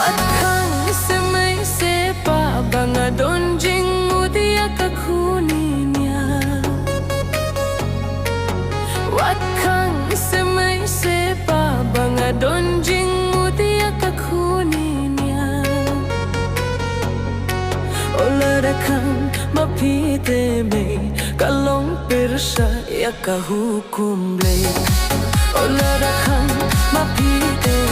Wat khang se mai se pa banga donjing mudia ka khuninya Wat khang se mai se pa banga donjing mudia ka khuninya Ola da khang ma pite me kalong pirsha ya ka hukum le Ola da khang ma pite